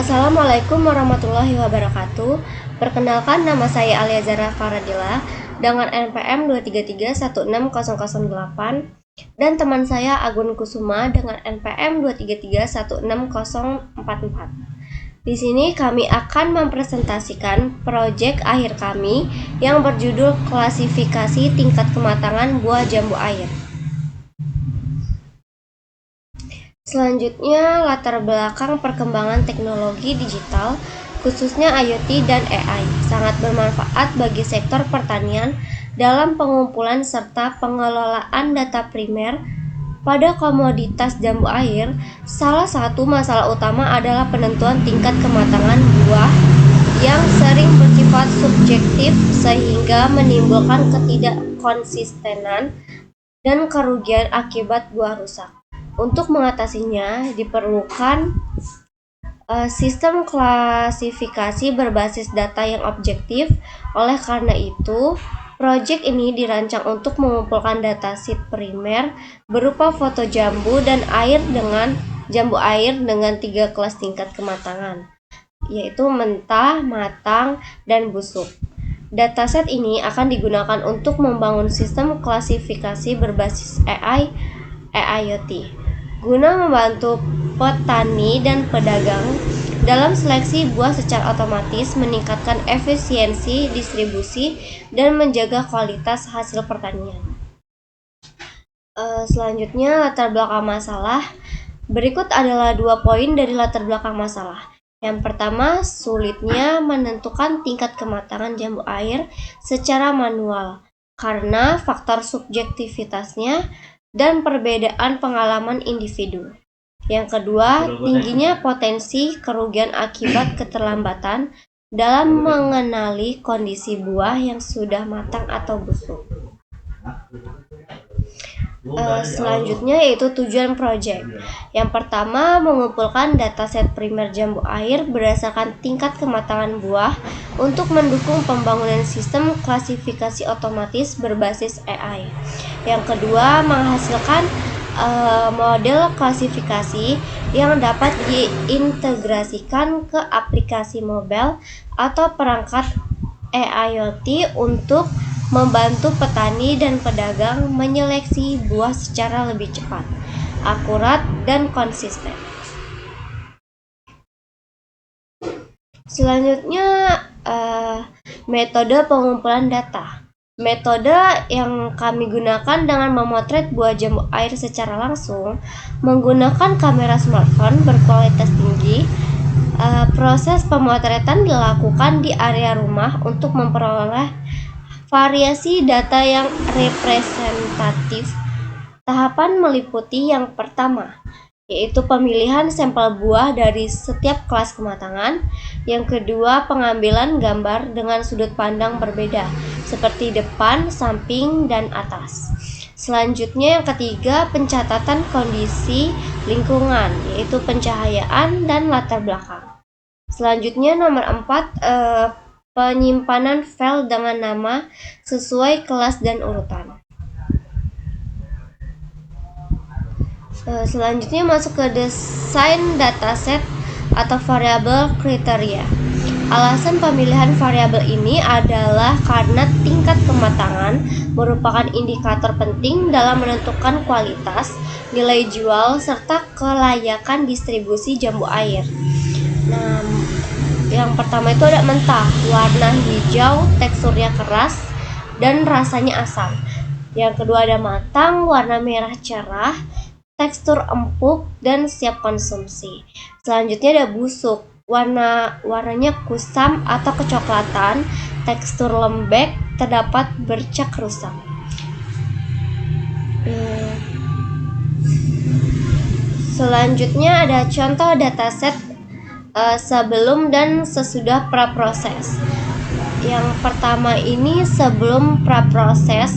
Assalamualaikum warahmatullahi wabarakatuh. Perkenalkan, nama saya Alia Zara Faradila dengan NPM 2331608 dan teman saya Agun Kusuma dengan NPM 2331644. Di sini kami akan mempresentasikan proyek akhir kami yang berjudul klasifikasi tingkat kematangan buah jambu air. Selanjutnya, latar belakang perkembangan teknologi digital, khususnya IoT dan AI, sangat bermanfaat bagi sektor pertanian dalam pengumpulan serta pengelolaan data primer pada komoditas jambu air. Salah satu masalah utama adalah penentuan tingkat kematangan buah yang sering bersifat subjektif sehingga menimbulkan ketidakkonsistenan dan kerugian akibat buah rusak. Untuk mengatasinya, diperlukan sistem klasifikasi berbasis data yang objektif. Oleh karena itu, proyek ini dirancang untuk mengumpulkan dataset primer berupa foto jambu air dengan 3 kelas tingkat kematangan, yaitu mentah, matang, dan busuk. Dataset ini akan digunakan untuk membangun sistem klasifikasi berbasis AI (AIoT) guna membantu petani dan pedagang dalam seleksi buah secara otomatis, meningkatkan efisiensi distribusi, dan menjaga kualitas hasil pertanian. Selanjutnya, latar belakang masalah. Berikut adalah 2 poin dari latar belakang masalah. Yang pertama, sulitnya menentukan tingkat kematangan jambu air secara manual karena faktor subjektivitasnya dan perbedaan pengalaman individu. Yang kedua, tingginya potensi kerugian akibat keterlambatan dalam mengenali kondisi buah yang sudah matang atau busuk. Selanjutnya yaitu tujuan proyek. Yang pertama, mengumpulkan dataset primer jambu air berdasarkan tingkat kematangan buah untuk mendukung pembangunan sistem klasifikasi otomatis berbasis AI. Yang kedua, menghasilkan model klasifikasi yang dapat diintegrasikan ke aplikasi mobile atau perangkat AIoT untuk membantu petani dan pedagang menyeleksi buah secara lebih cepat, akurat, dan konsisten. Selanjutnya, metode pengumpulan data. Metode yang kami gunakan dengan memotret buah jambu air secara langsung menggunakan kamera smartphone berkualitas tinggi. Proses pemotretan dilakukan di area rumah untuk memperoleh variasi data yang representatif. Tahapan meliputi yang pertama, yaitu pemilihan sampel buah dari setiap kelas kematangan. Yang kedua, pengambilan gambar dengan sudut pandang berbeda, seperti depan, samping, dan atas. Selanjutnya, yang ketiga, pencatatan kondisi lingkungan, yaitu pencahayaan dan latar belakang. Selanjutnya, nomor 4, penyimpanan file dengan nama sesuai kelas dan urutan. Selanjutnya masuk ke desain dataset atau variabel kriteria. Alasan pemilihan variabel ini adalah karena tingkat kematangan merupakan indikator penting dalam menentukan kualitas, nilai jual, serta kelayakan distribusi jambu air. Nah, yang pertama itu ada mentah, warna hijau, teksturnya keras, dan rasanya asam. Yang kedua ada matang, warna merah cerah, tekstur empuk, dan siap konsumsi. Selanjutnya ada busuk, warnanya kusam atau kecoklatan, tekstur lembek, terdapat bercak rusak. Selanjutnya ada contoh dataset sebelum dan sesudah praproses. Yang pertama ini sebelum praproses,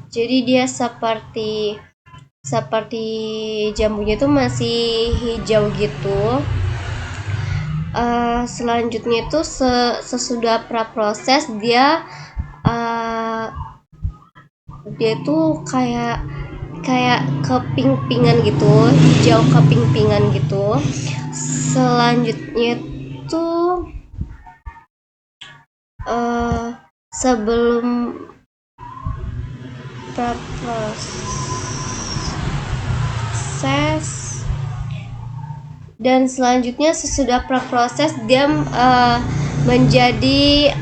jadi dia seperti jambunya itu masih hijau gitu. Selanjutnya itu sesudah praproses, dia tuh kayak keping-pingan gitu, hijau keping-pingan gitu. Selanjutnya tuh sebelum proses, dan selanjutnya sesudah proses dia menjadi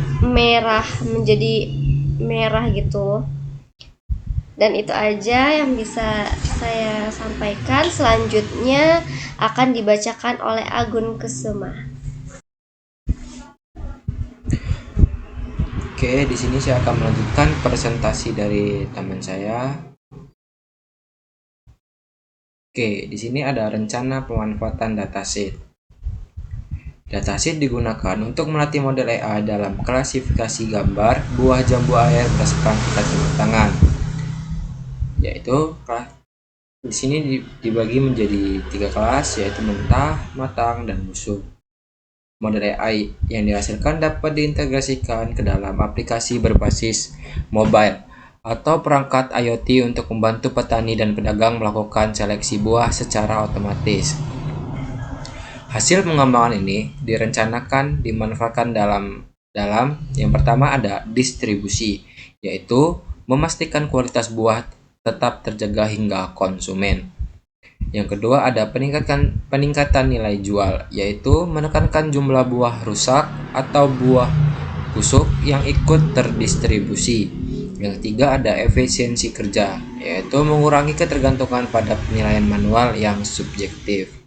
merah gitu. Dan itu aja yang bisa saya sampaikan. Selanjutnya akan dibacakan oleh Agun Kusuma. Oke, di sini saya akan melanjutkan presentasi dari teman saya. Oke, di sini ada rencana pemanfaatan dataset. Dataset digunakan untuk melatih model AI dalam klasifikasi gambar buah jambu air berdasarkan pita jemput tangan. Yaitu di sini dibagi menjadi 3 kelas, yaitu mentah, matang, dan busuk. Model AI yang dihasilkan dapat diintegrasikan ke dalam aplikasi berbasis mobile atau perangkat IoT untuk membantu petani dan pedagang melakukan seleksi buah secara otomatis. Hasil pengembangan ini direncanakan dimanfaatkan dalam yang pertama ada distribusi, yaitu memastikan kualitas buah tetap terjaga hingga konsumen. Yang kedua ada peningkatan nilai jual, yaitu menekankan jumlah buah rusak atau buah busuk yang ikut terdistribusi. Yang ketiga ada efisiensi kerja, yaitu mengurangi ketergantungan pada penilaian manual yang subjektif.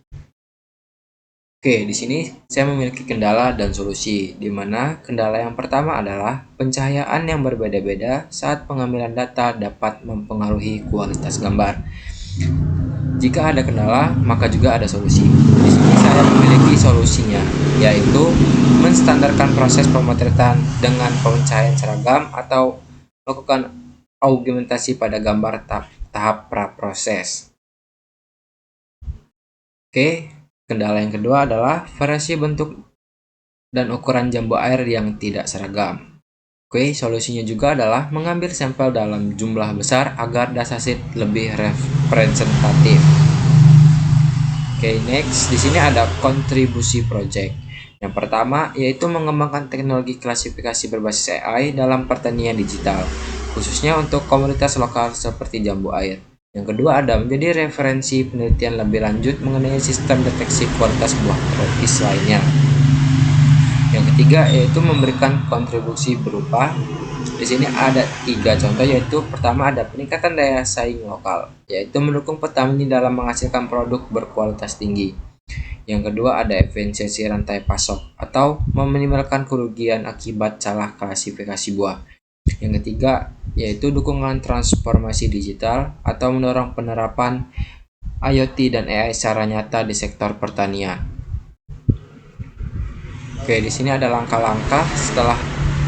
Oke, di sini saya memiliki kendala dan solusi, di mana kendala yang pertama adalah pencahayaan yang berbeda-beda saat pengambilan data dapat mempengaruhi kualitas gambar. Jika ada kendala, maka juga ada solusi. Di sini saya memiliki solusinya, yaitu menstandarkan proses pemotretan dengan pencahayaan seragam atau melakukan augmentasi pada gambar tahap praproses. Oke, kendala yang kedua adalah variasi bentuk dan ukuran jambu air yang tidak seragam. Oke, solusinya juga adalah mengambil sampel dalam jumlah besar agar dataset lebih representatif. Oke, next di sini ada kontribusi project. Yang pertama yaitu mengembangkan teknologi klasifikasi berbasis AI dalam pertanian digital, khususnya untuk komunitas lokal seperti jambu air. Yang kedua ada menjadi referensi penelitian lebih lanjut mengenai sistem deteksi kualitas buah tropis lainnya. Yang ketiga yaitu memberikan kontribusi berupa, di sini ada 3 contoh, yaitu pertama ada peningkatan daya saing lokal, yaitu mendukung petani dalam menghasilkan produk berkualitas tinggi. Yang kedua ada efisiensi rantai pasok atau meminimalkan kerugian akibat salah klasifikasi buah. Yang ketiga yaitu dukungan transformasi digital atau mendorong penerapan IoT dan AI secara nyata di sektor pertanian. Oke, di sini ada langkah-langkah setelah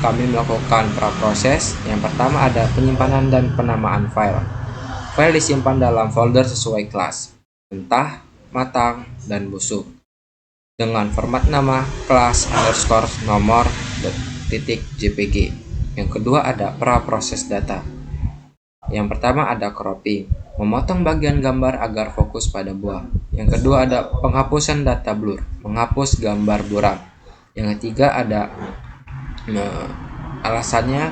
kami melakukan praproses. Yang pertama ada penyimpanan dan penamaan file. File disimpan dalam folder sesuai kelas, mentah, matang, dan busuk, dengan format nama kelas _ nomor .jpg. Yang kedua ada praproses data. Yang pertama ada cropping, memotong bagian gambar agar fokus pada buah. Yang kedua ada penghapusan data blur, menghapus gambar buram. Yang ketiga ada alasannya,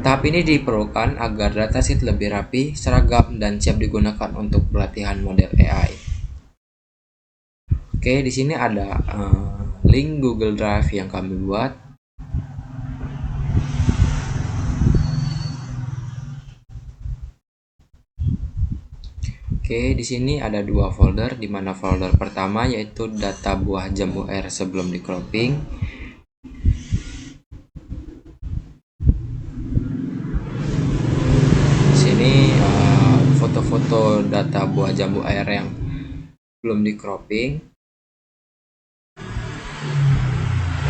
tahap ini diperlukan agar dataset lebih rapi, seragam, dan siap digunakan untuk pelatihan model AI. Oke, di sini ada link Google Drive yang kami buat. Oke, di sini ada 2 folder, di mana folder pertama yaitu data buah jambu air sebelum di cropping. Di sini foto-foto data buah jambu air yang belum di cropping.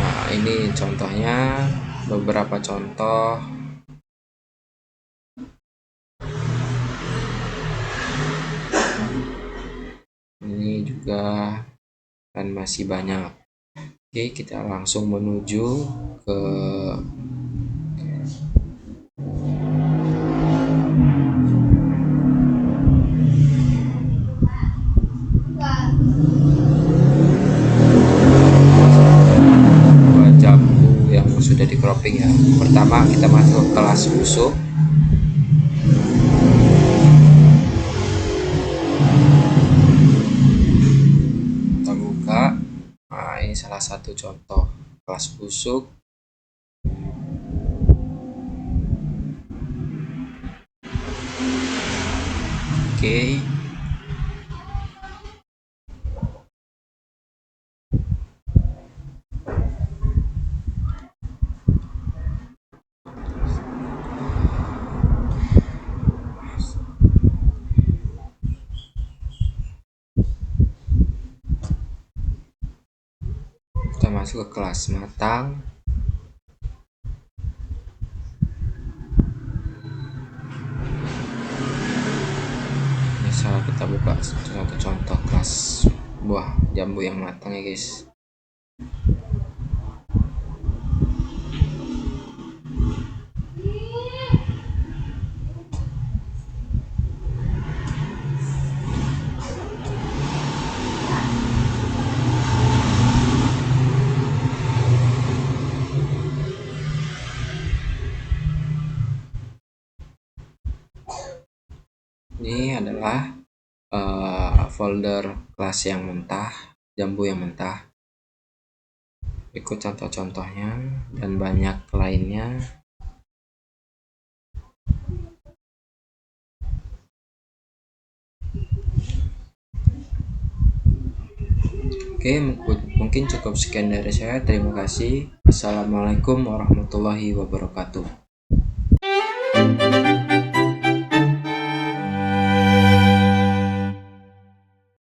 Nah, ini contohnya, beberapa contoh. Ini juga kan masih banyak. Oke, kita langsung menuju ke sudah di cropping ya. Pertama kita masuk ke kelas busuk. Kita buka. Nah, ini salah satu contoh kelas busuk. Oke. Kita masuk ke kelas matang. Misal kita buka contoh kelas buah jambu yang matang ya guys. Ini adalah folder kelas yang mentah, jambu yang mentah. Ikut contoh-contohnya dan banyak lainnya. Oke, mungkin cukup sekian dari saya. Terima kasih. Assalamualaikum warahmatullahi wabarakatuh.